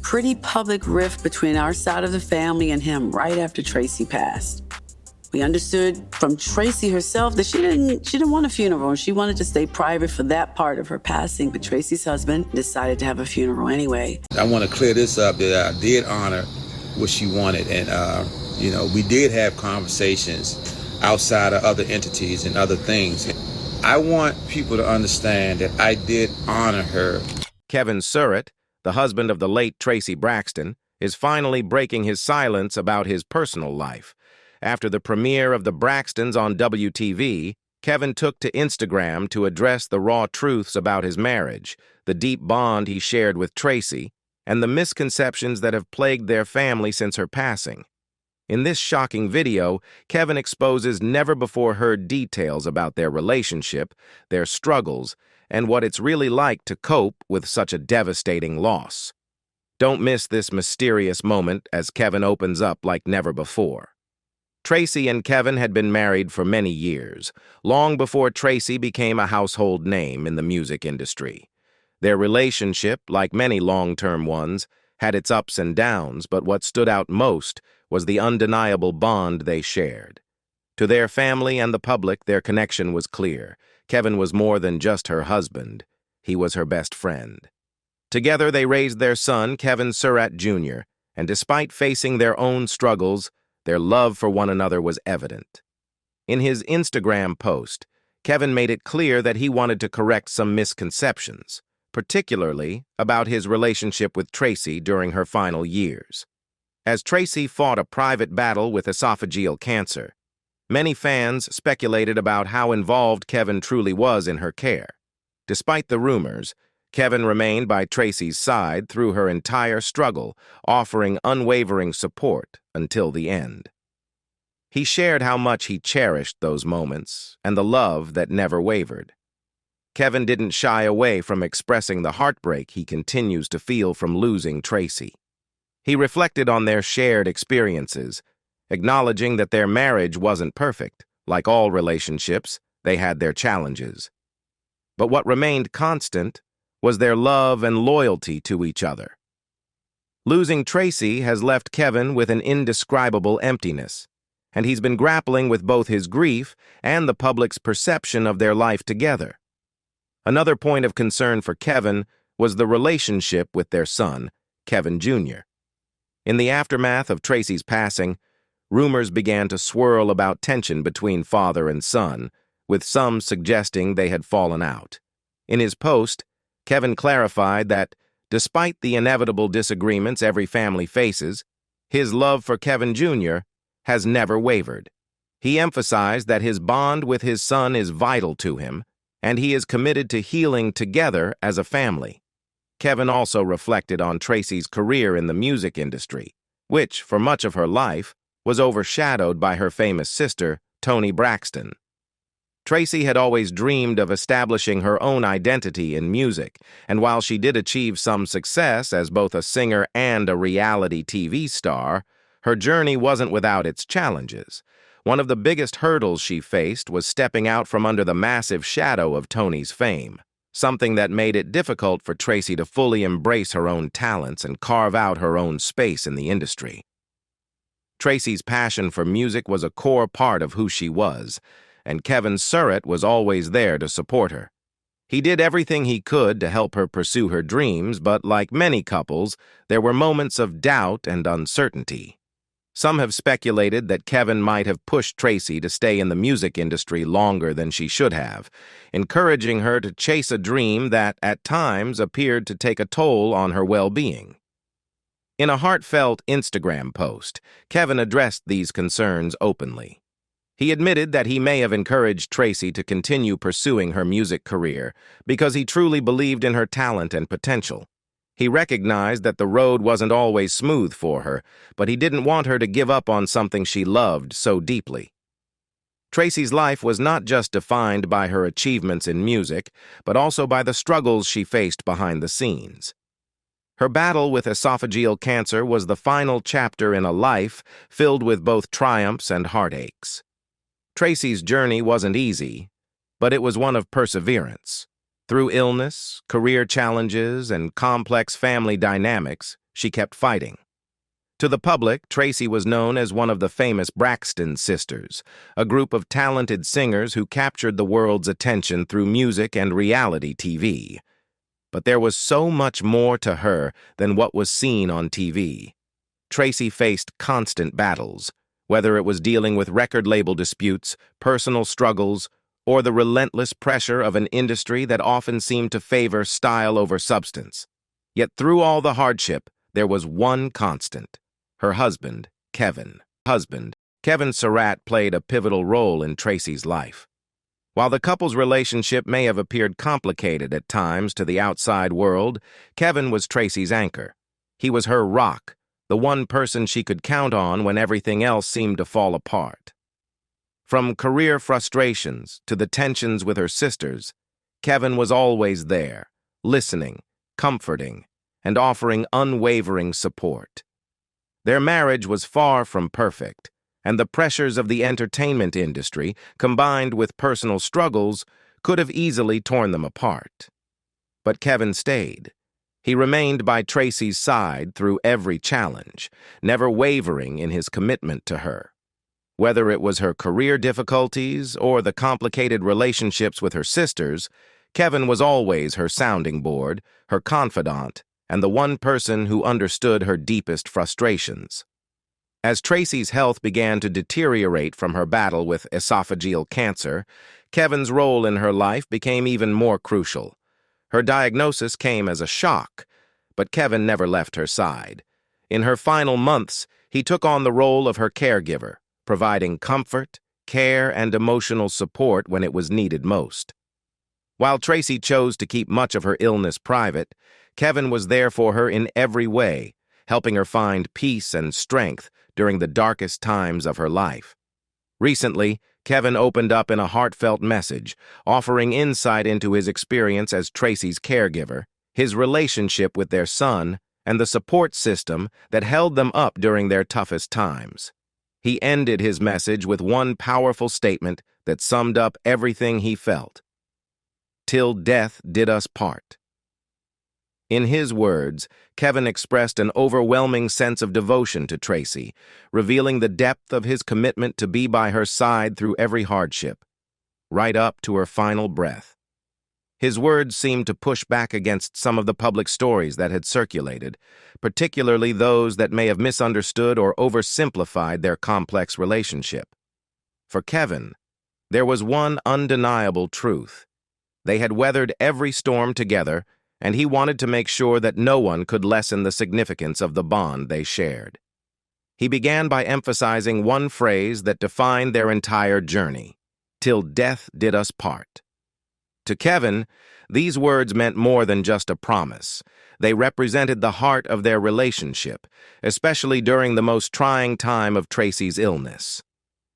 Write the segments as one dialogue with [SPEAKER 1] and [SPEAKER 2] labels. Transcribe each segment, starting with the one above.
[SPEAKER 1] pretty public rift between our side of the family and him right after Traci passed. We understood from Traci herself that she didn't want a funeral, and she wanted to stay private for that part of her passing, but Traci's husband decided to have a funeral anyway.
[SPEAKER 2] I want to clear this up, that I did honor what she wanted, and we did have conversations outside of other entities and other things. I want people to understand that I did honor her.
[SPEAKER 3] Kevin Surratt, the husband of the late Traci Braxton, is finally breaking his silence about his personal life. After the premiere of The Braxtons on WTV, Kevin took to Instagram to address the raw truths about his marriage, the deep bond he shared with Traci, and the misconceptions that have plagued their family since her passing. In this shocking video, Kevin exposes never-before-heard details about their relationship, their struggles, and what it's really like to cope with such a devastating loss. Don't miss this mysterious moment as Kevin opens up like never before. Traci and Kevin had been married for many years, long before Traci became a household name in the music industry. Their relationship, like many long-term ones, had its ups and downs, but what stood out most was the undeniable bond they shared. To their family and the public, their connection was clear. Kevin was more than just her husband. He was her best friend. Together, they raised their son, Kevin Surratt Jr., and despite facing their own struggles, their love for one another was evident. In his Instagram post, Kevin made it clear that he wanted to correct some misconceptions, particularly about his relationship with Traci during her final years. As Traci fought a private battle with esophageal cancer, many fans speculated about how involved Kevin truly was in her care. Despite the rumors, Kevin remained by Traci's side through her entire struggle, offering unwavering support until the end. He shared how much he cherished those moments and the love that never wavered. Kevin didn't shy away from expressing the heartbreak he continues to feel from losing Traci. He reflected on their shared experiences, acknowledging that their marriage wasn't perfect. Like all relationships, they had their challenges. But what remained constant was their love and loyalty to each other. Losing Traci has left Kevin with an indescribable emptiness, and he's been grappling with both his grief and the public's perception of their life together. Another point of concern for Kevin was the relationship with their son, Kevin Jr. In the aftermath of Traci's passing, rumors began to swirl about tension between father and son, with some suggesting they had fallen out. In his post, Kevin clarified that, despite the inevitable disagreements every family faces, his love for Kevin Jr. has never wavered. He emphasized that his bond with his son is vital to him, and he is committed to healing together as a family. Kevin also reflected on Traci's career in the music industry, which, for much of her life, was overshadowed by her famous sister, Toni Braxton. Traci had always dreamed of establishing her own identity in music, and while she did achieve some success as both a singer and a reality TV star, her journey wasn't without its challenges. One of the biggest hurdles she faced was stepping out from under the massive shadow of Toni's fame, something that made it difficult for Traci to fully embrace her own talents and carve out her own space in the industry. Traci's passion for music was a core part of who she was, and Kevin Surratt was always there to support her. He did everything he could to help her pursue her dreams, but like many couples, there were moments of doubt and uncertainty. Some have speculated that Kevin might have pushed Traci to stay in the music industry longer than she should have, encouraging her to chase a dream that, at times, appeared to take a toll on her well-being. In a heartfelt Instagram post, Kevin addressed these concerns openly. He admitted that he may have encouraged Traci to continue pursuing her music career because he truly believed in her talent and potential. He recognized that the road wasn't always smooth for her, but he didn't want her to give up on something she loved so deeply. Traci's life was not just defined by her achievements in music, but also by the struggles she faced behind the scenes. Her battle with esophageal cancer was the final chapter in a life filled with both triumphs and heartaches. Traci's journey wasn't easy, but it was one of perseverance. Through illness, career challenges, and complex family dynamics, she kept fighting. To the public, Traci was known as one of the famous Braxton sisters, a group of talented singers who captured the world's attention through music and reality TV. But there was so much more to her than what was seen on TV. Traci faced constant battles, whether it was dealing with record label disputes, personal struggles, or the relentless pressure of an industry that often seemed to favor style over substance. Yet through all the hardship, there was one constant: her husband, Kevin. Kevin Surratt played a pivotal role in Traci's life. While the couple's relationship may have appeared complicated at times to the outside world, Kevin was Traci's anchor. He was her rock, the one person she could count on when everything else seemed to fall apart. From career frustrations to the tensions with her sisters, Kevin was always there, listening, comforting, and offering unwavering support. Their marriage was far from perfect, and the pressures of the entertainment industry, combined with personal struggles, could have easily torn them apart. But Kevin stayed. He remained by Traci's side through every challenge, never wavering in his commitment to her. Whether it was her career difficulties or the complicated relationships with her sisters, Kevin was always her sounding board, her confidant, and the one person who understood her deepest frustrations. As Traci's health began to deteriorate from her battle with esophageal cancer, Kevin's role in her life became even more crucial. Her diagnosis came as a shock, but Kevin never left her side. In her final months, he took on the role of her caregiver, providing comfort, care, and emotional support when it was needed most. While Traci chose to keep much of her illness private, Kevin was there for her in every way, helping her find peace and strength during the darkest times of her life. Recently, Kevin opened up in a heartfelt message, offering insight into his experience as Traci's caregiver, his relationship with their son, and the support system that held them up during their toughest times. He ended his message with one powerful statement that summed up everything he felt: "Till death did us part." In his words, Kevin expressed an overwhelming sense of devotion to Traci, revealing the depth of his commitment to be by her side through every hardship, right up to her final breath. His words seemed to push back against some of the public stories that had circulated, particularly those that may have misunderstood or oversimplified their complex relationship. For Kevin, there was one undeniable truth. They had weathered every storm together, and he wanted to make sure that no one could lessen the significance of the bond they shared. He began by emphasizing one phrase that defined their entire journey: "Till death did us part." To Kevin, these words meant more than just a promise. They represented the heart of their relationship, especially during the most trying time of Traci's illness.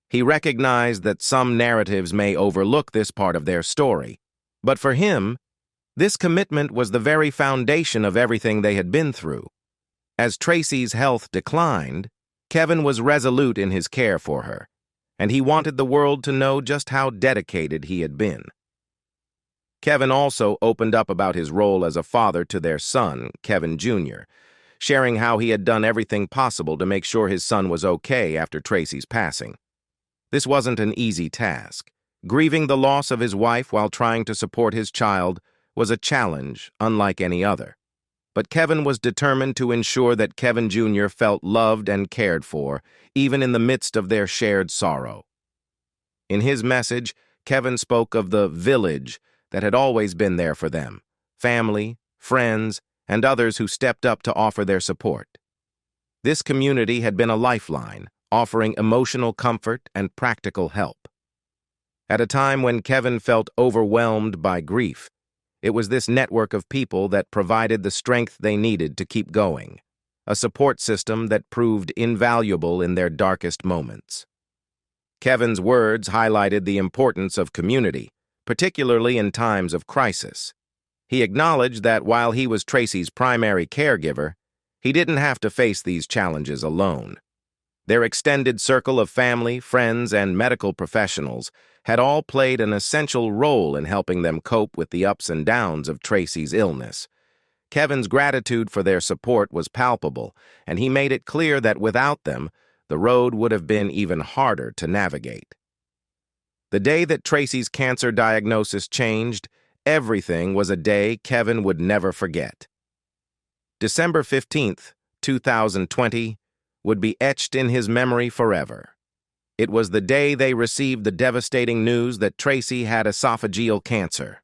[SPEAKER 3] He recognized that some narratives may overlook this part of their story, but for him, this commitment was the very foundation of everything they had been through. As Traci's health declined, Kevin was resolute in his care for her, and he wanted the world to know just how dedicated he had been. Kevin also opened up about his role as a father to their son, Kevin Jr., sharing how he had done everything possible to make sure his son was okay after Traci's passing. This wasn't an easy task. Grieving the loss of his wife while trying to support his child was a challenge unlike any other. But Kevin was determined to ensure that Kevin Jr. felt loved and cared for, even in the midst of their shared sorrow. In his message, Kevin spoke of the village that had always been there for them: family, friends, and others who stepped up to offer their support. This community had been a lifeline, offering emotional comfort and practical help. At a time when Kevin felt overwhelmed by grief, it was this network of people that provided the strength they needed to keep going, a support system that proved invaluable in their darkest moments. Kevin's words highlighted the importance of community, particularly in times of crisis. He acknowledged that while he was Traci's primary caregiver, he didn't have to face these challenges alone. Their extended circle of family, friends, and medical professionals had all played an essential role in helping them cope with the ups and downs of Traci's illness. Kevin's gratitude for their support was palpable, and he made it clear that without them, the road would have been even harder to navigate. The day that Traci's cancer diagnosis changed, everything was a day Kevin would never forget. December 15th, 2020, would be etched in his memory forever. It was the day they received the devastating news that Traci had esophageal cancer.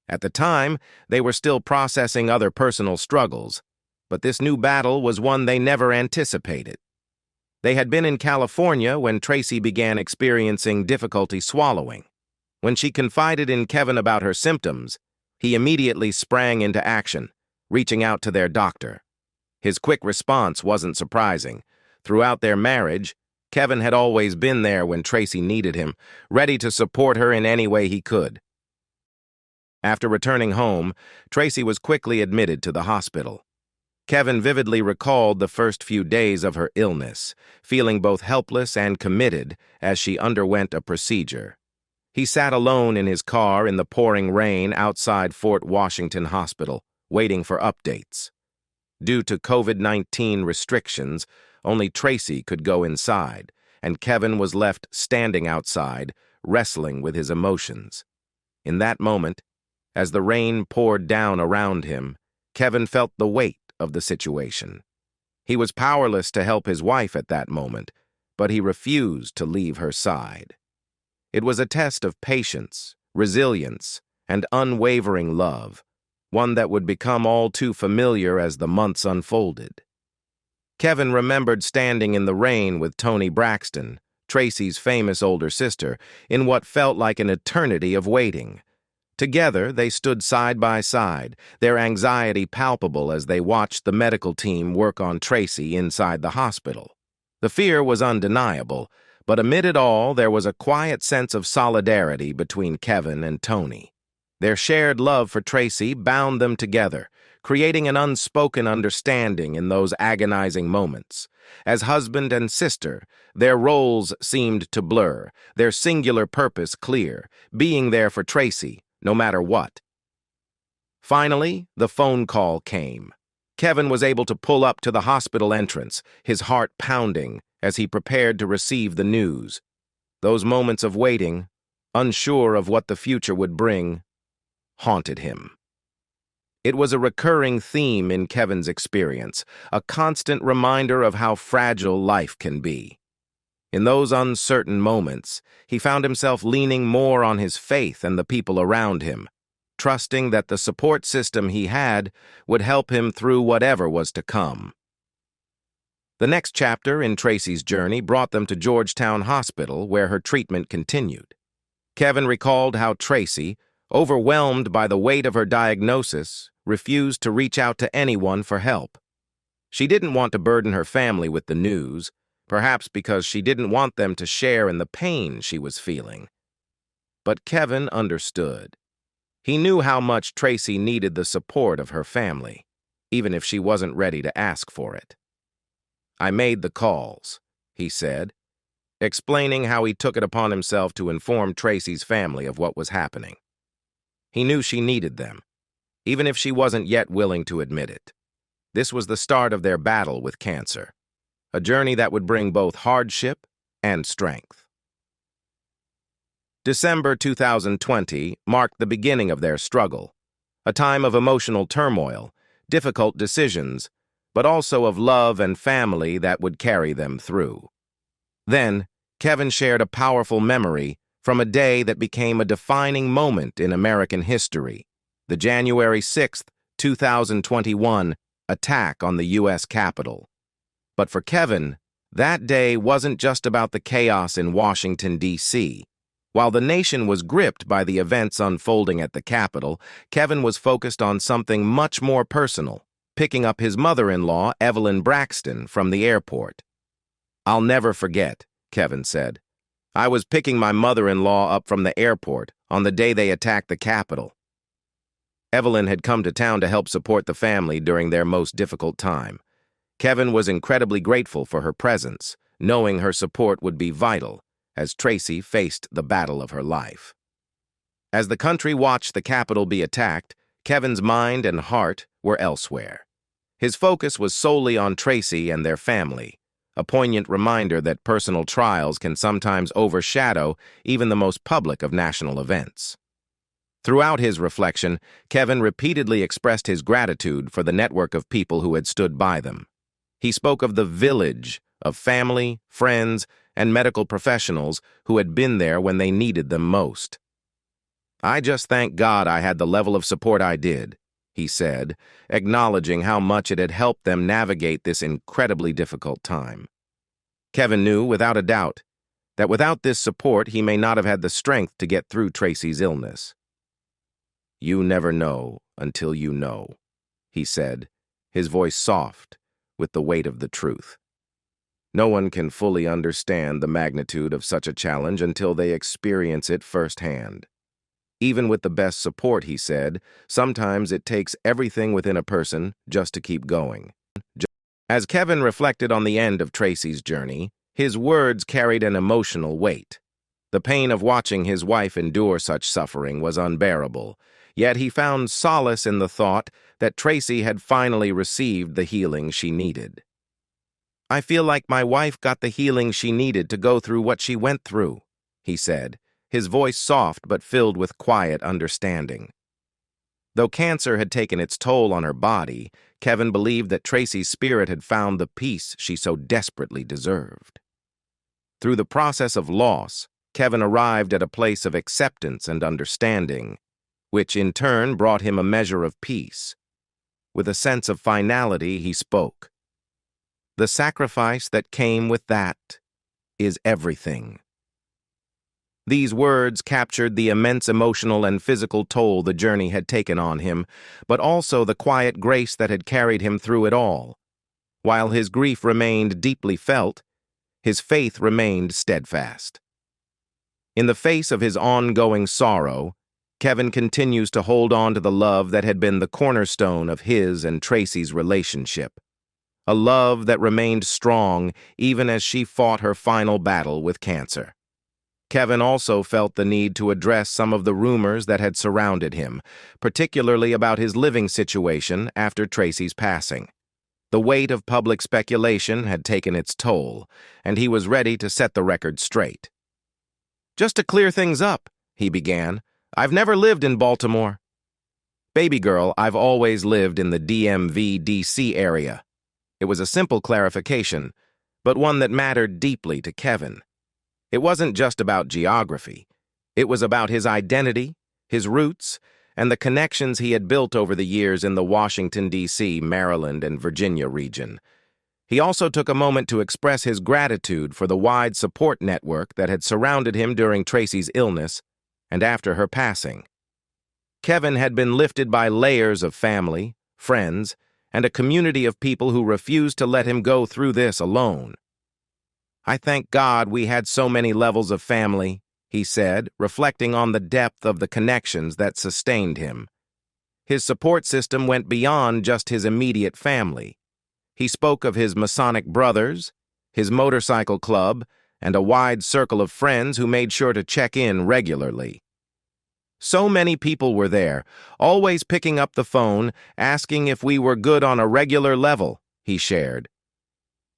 [SPEAKER 3] At the time, they were still processing other personal struggles, but this new battle was one they never anticipated. They had been in California when Traci began experiencing difficulty swallowing. When she confided in Kevin about her symptoms, he immediately sprang into action, reaching out to their doctor. His quick response wasn't surprising. Throughout their marriage, Kevin had always been there when Traci needed him, ready to support her in any way he could. After returning home, Traci was quickly admitted to the hospital. Kevin vividly recalled the first few days of her illness, feeling both helpless and committed as she underwent a procedure. He sat alone in his car in the pouring rain outside Fort Washington Hospital, waiting for updates. Due to COVID-19 restrictions, only Traci could go inside, and Kevin was left standing outside, wrestling with his emotions. In that moment, as the rain poured down around him, Kevin felt the weight of the situation. He was powerless to help his wife at that moment, but he refused to leave her side. It was a test of patience, resilience, and unwavering love, one that would become all too familiar as the months unfolded. Kevin remembered standing in the rain with Traci Braxton, Traci's famous older sister, in what felt like an eternity of waiting. Together, they stood side by side, their anxiety palpable as they watched the medical team work on Traci inside the hospital. The fear was undeniable, but amid it all, there was a quiet sense of solidarity between Kevin and Traci. Their shared love for Traci bound them together, creating an unspoken understanding in those agonizing moments. As husband and sister, their roles seemed to blur, their singular purpose clear, being there for Traci, no matter what. Finally, the phone call came. Kevin was able to pull up to the hospital entrance, his heart pounding as he prepared to receive the news. Those moments of waiting, unsure of what the future would bring, haunted him. It was a recurring theme in Kevin's experience, a constant reminder of how fragile life can be. In those uncertain moments, he found himself leaning more on his faith and the people around him, trusting that the support system he had would help him through whatever was to come. The next chapter in Traci's journey brought them to Georgetown Hospital, where her treatment continued. Kevin recalled how Traci, overwhelmed by the weight of her diagnosis, refused to reach out to anyone for help. She didn't want to burden her family with the news, perhaps because she didn't want them to share in the pain she was feeling. But Kevin understood. He knew how much Traci needed the support of her family, even if she wasn't ready to ask for it. "I made the calls," he said, explaining how he took it upon himself to inform Traci's family of what was happening. He knew she needed them, even if she wasn't yet willing to admit it. This was the start of their battle with cancer, a journey that would bring both hardship and strength. December 2020 marked the beginning of their struggle, a time of emotional turmoil, difficult decisions, but also of love and family that would carry them through. Then, Kevin shared a powerful memory from a day that became a defining moment in American history, the January 6th, 2021 attack on the U.S. Capitol. But for Kevin, that day wasn't just about the chaos in Washington, D.C. While the nation was gripped by the events unfolding at the Capitol, Kevin was focused on something much more personal, picking up his mother-in-law, Evelyn Braxton, from the airport. "I'll never forget," Kevin said. "I was picking my mother-in-law up from the airport on the day they attacked the Capitol." Evelyn had come to town to help support the family during their most difficult time. Kevin was incredibly grateful for her presence, knowing her support would be vital as Traci faced the battle of her life. As the country watched the Capitol be attacked, Kevin's mind and heart were elsewhere. His focus was solely on Traci and their family, a poignant reminder that personal trials can sometimes overshadow even the most public of national events. Throughout his reflection, Kevin repeatedly expressed his gratitude for the network of people who had stood by them. He spoke of the village of family, friends, and medical professionals who had been there when they needed them most. "I just thank God I had the level of support I did," he said, acknowledging how much it had helped them navigate this incredibly difficult time. Kevin knew, without a doubt, that without this support he may not have had the strength to get through Traci's illness. "You never know until you know," he said, his voice soft with the weight of the truth. "No one can fully understand the magnitude of such a challenge until they experience it firsthand. Even with the best support," he said, "sometimes it takes everything within a person just to keep going." As Kevin reflected on the end of Traci's journey, his words carried an emotional weight. The pain of watching his wife endure such suffering was unbearable, yet he found solace in the thought that Traci had finally received the healing she needed. "I feel like my wife got the healing she needed to go through what she went through," he said, his voice soft but filled with quiet understanding. Though cancer had taken its toll on her body, Kevin believed that Traci's spirit had found the peace she so desperately deserved. Through the process of loss, Kevin arrived at a place of acceptance and understanding, which in turn brought him a measure of peace. With a sense of finality, he spoke. "The sacrifice that came with that is everything." These words captured the immense emotional and physical toll the journey had taken on him, but also the quiet grace that had carried him through it all. While his grief remained deeply felt, his faith remained steadfast. In the face of his ongoing sorrow, Kevin continues to hold on to the love that had been the cornerstone of his and Traci's relationship. A love that remained strong even as she fought her final battle with cancer. Kevin also felt the need to address some of the rumors that had surrounded him, particularly about his living situation after Traci's passing. The weight of public speculation had taken its toll, and he was ready to set the record straight. "Just to clear things up," he began, "I've never lived in Baltimore. Baby girl, I've always lived in the DMV DC area." It was a simple clarification, but one that mattered deeply to Kevin. It wasn't just about geography. It was about his identity, his roots, and the connections he had built over the years in the Washington, D.C., Maryland, and Virginia region. He also took a moment to express his gratitude for the wide support network that had surrounded him during Traci's illness and after her passing. Kevin had been lifted by layers of family, friends, and a community of people who refused to let him go through this alone. "I thank God we had so many levels of family," he said, reflecting on the depth of the connections that sustained him. His support system went beyond just his immediate family. He spoke of his Masonic brothers, his motorcycle club, and a wide circle of friends who made sure to check in regularly. So many people were there, always picking up the phone, asking if we were good on a regular level, he shared.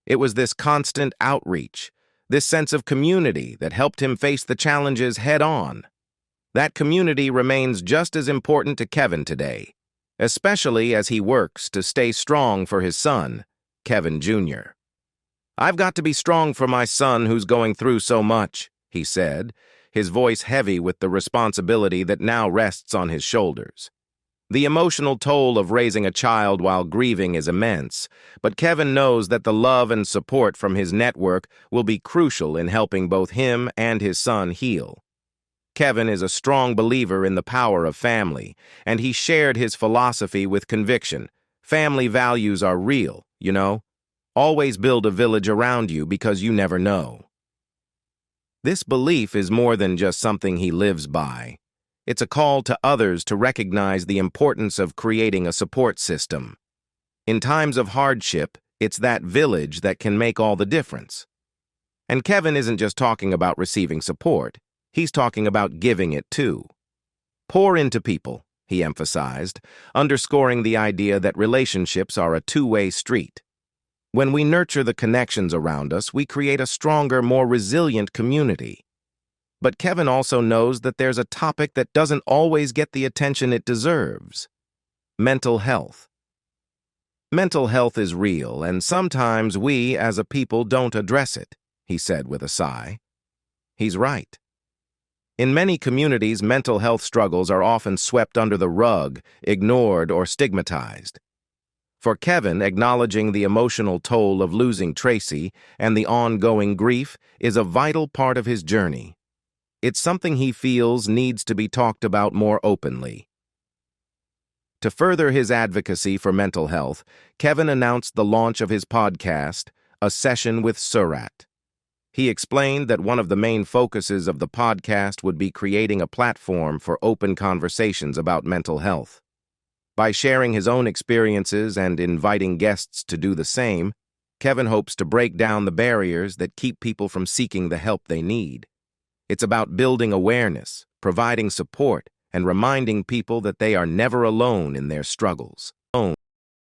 [SPEAKER 3] It was this constant outreach, this sense of community that helped him face the challenges head-on. That community remains just as important to Kevin today, especially as he works to stay strong for his son, Kevin Jr. "I've got to be strong for my son who's going through so much," he said, his voice heavy with the responsibility that now rests on his shoulders. The emotional toll of raising a child while grieving is immense, but Kevin knows that the love and support from his network will be crucial in helping both him and his son heal. Kevin is a strong believer in the power of family, and he shared his philosophy with conviction. Family values are real, you know. Always build a village around you because you never know. This belief is more than just something he lives by. It's a call to others to recognize the importance of creating a support system. In times of hardship, it's that village that can make all the difference. And Kevin isn't just talking about receiving support, he's talking about giving it too. Pour into people, he emphasized, underscoring the idea that relationships are a two-way street. When we nurture the connections around us, we create a stronger, more resilient community. But Kevin also knows that there's a topic that doesn't always get the attention it deserves: mental health. Mental health is real, and sometimes we, as a people, don't address it, he said with a sigh. He's right. In many communities, mental health struggles are often swept under the rug, ignored, or stigmatized. For Kevin, acknowledging the emotional toll of losing Traci and the ongoing grief is a vital part of his journey. It's something he feels needs to be talked about more openly. To further his advocacy for mental health, Kevin announced the launch of his podcast, A Session with Surat. He explained that one of the main focuses of the podcast would be creating a platform for open conversations about mental health. By sharing his own experiences and inviting guests to do the same, Kevin hopes to break down the barriers that keep people from seeking the help they need. It's about building awareness, providing support, and reminding people that they are never alone in their struggles.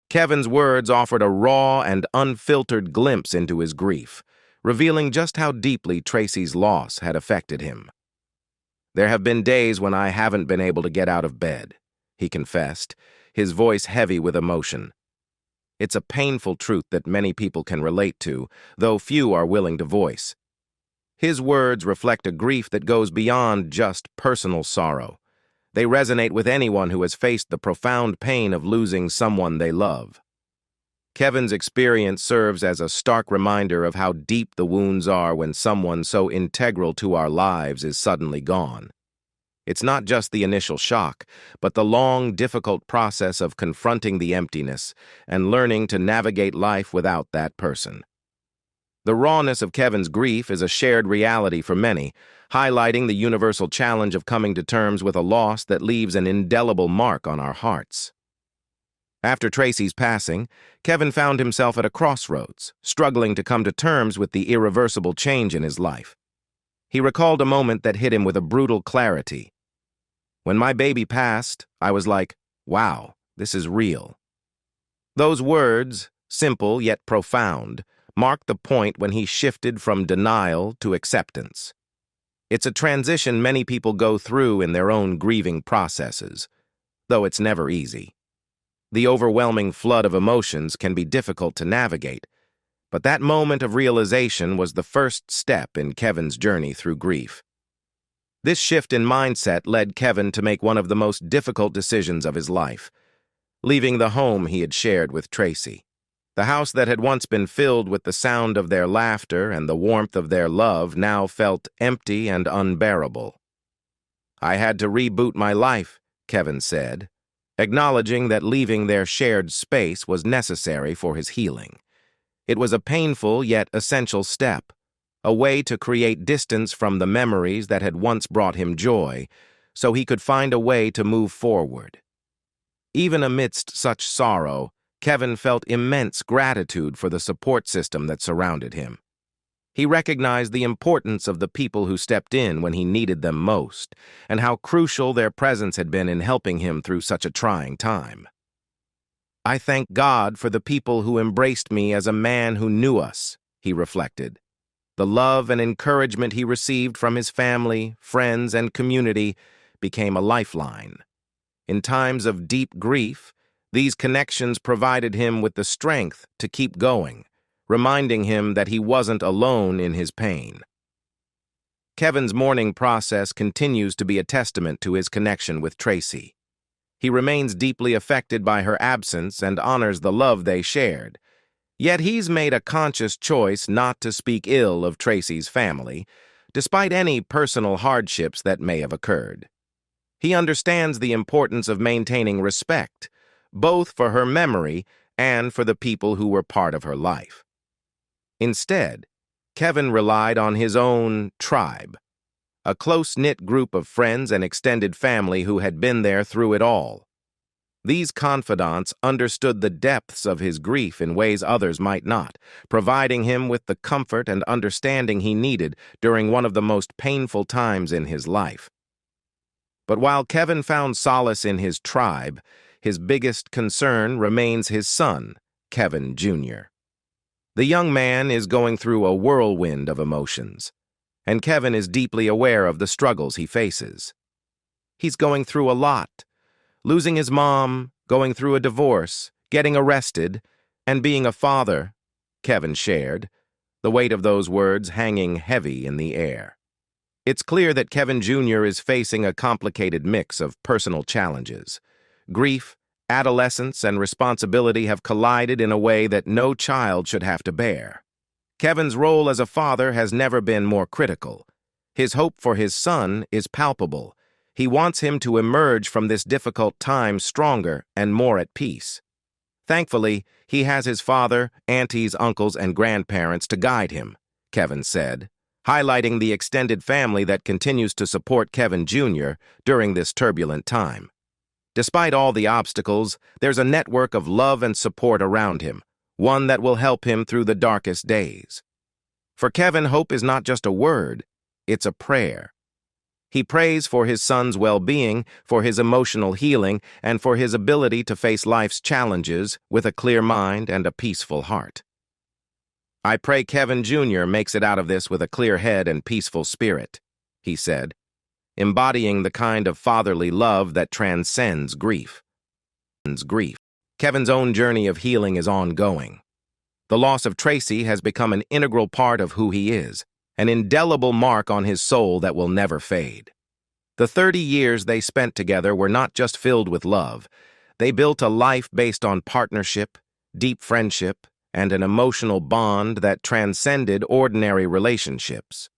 [SPEAKER 3] Kevin's words offered a raw and unfiltered glimpse into his grief, revealing just how deeply Traci's loss had affected him. "There have been days when I haven't been able to get out of bed," he confessed, his voice heavy with emotion. It's a painful truth that many people can relate to, though few are willing to voice. His words reflect a grief that goes beyond just personal sorrow. They resonate with anyone who has faced the profound pain of losing someone they love. Kevin's experience serves as a stark reminder of how deep the wounds are when someone so integral to our lives is suddenly gone. It's not just the initial shock, but the long, difficult process of confronting the emptiness and learning to navigate life without that person. The rawness of Kevin's grief is a shared reality for many, highlighting the universal challenge of coming to terms with a loss that leaves an indelible mark on our hearts. After Traci's passing, Kevin found himself at a crossroads, struggling to come to terms with the irreversible change in his life. He recalled a moment that hit him with a brutal clarity. "When my baby passed, I was like, wow, this is real." Those words, simple yet profound, marked the point when he shifted from denial to acceptance. It's a transition many people go through in their own grieving processes, though it's never easy. The overwhelming flood of emotions can be difficult to navigate, but that moment of realization was the first step in Kevin's journey through grief. This shift in mindset led Kevin to make one of the most difficult decisions of his life, leaving the home he had shared with Traci. The house that had once been filled with the sound of their laughter and the warmth of their love now felt empty and unbearable. "I had to reboot my life," Kevin said, acknowledging that leaving their shared space was necessary for his healing. It was a painful yet essential step, a way to create distance from the memories that had once brought him joy, so he could find a way to move forward. Even amidst such sorrow, Kevin felt immense gratitude for the support system that surrounded him. He recognized the importance of the people who stepped in when he needed them most, and how crucial their presence had been in helping him through such a trying time. "I thank God for the people who embraced me as a man who knew us," he reflected. The love and encouragement he received from his family, friends, and community became a lifeline. In times of deep grief, these connections provided him with the strength to keep going, reminding him that he wasn't alone in his pain. Kevin's mourning process continues to be a testament to his connection with Traci. He remains deeply affected by her absence and honors the love they shared. Yet he's made a conscious choice not to speak ill of Traci's family, despite any personal hardships that may have occurred. He understands the importance of maintaining respect, both for her memory and for the people who were part of her life. Instead, Kevin relied on his own tribe, a close-knit group of friends and extended family who had been there through it all. These confidants understood the depths of his grief in ways others might not, providing him with the comfort and understanding he needed during one of the most painful times in his life. But while Kevin found solace in his tribe, his biggest concern remains his son, Kevin Jr. The young man is going through a whirlwind of emotions, and Kevin is deeply aware of the struggles he faces. He's going through a lot, losing his mom, going through a divorce, getting arrested, and being a father, Kevin shared, the weight of those words hanging heavy in the air. It's clear that Kevin Jr. is facing a complicated mix of personal challenges. Grief, adolescence, and responsibility have collided in a way that no child should have to bear. Kevin's role as a father has never been more critical. His hope for his son is palpable. He wants him to emerge from this difficult time stronger and more at peace. Thankfully, he has his father, aunties, uncles, and grandparents to guide him, Kevin said, highlighting the extended family that continues to support Kevin Jr. during this turbulent time. Despite all the obstacles, there's a network of love and support around him, one that will help him through the darkest days. For Kevin, hope is not just a word, it's a prayer. He prays for his son's well-being, for his emotional healing, and for his ability to face life's challenges with a clear mind and a peaceful heart. "I pray Kevin Jr. makes it out of this with a clear head and peaceful spirit," he said, embodying the kind of fatherly love that transcends grief. Kevin's own journey of healing is ongoing. The loss of Traci has become an integral part of who he is, an indelible mark on his soul that will never fade. The 30 years they spent together were not just filled with love. They built a life based on partnership, deep friendship, and an emotional bond that transcended ordinary relationships.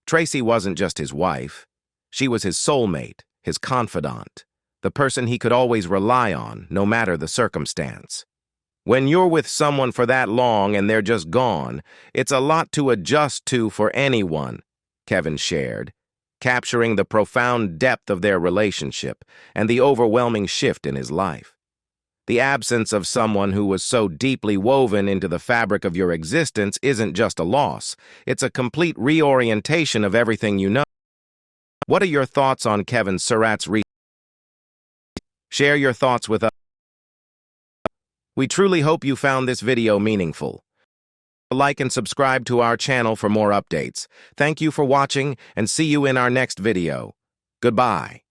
[SPEAKER 3] Traci wasn't just his wife. She was his soulmate, his confidant, the person he could always rely on, no matter the circumstance. When you're with someone for that long and they're just gone, it's a lot to adjust to for anyone, Kevin shared, capturing the profound depth of their relationship and the overwhelming shift in his life. The absence of someone who was so deeply woven into the fabric of your existence isn't just a loss, it's a complete reorientation of everything you know. What are your thoughts on Kevin Surratt's research? Share your thoughts with us. We truly hope you found this video meaningful. Like and subscribe to our channel for more updates. Thank you for watching and see you in our next video. Goodbye.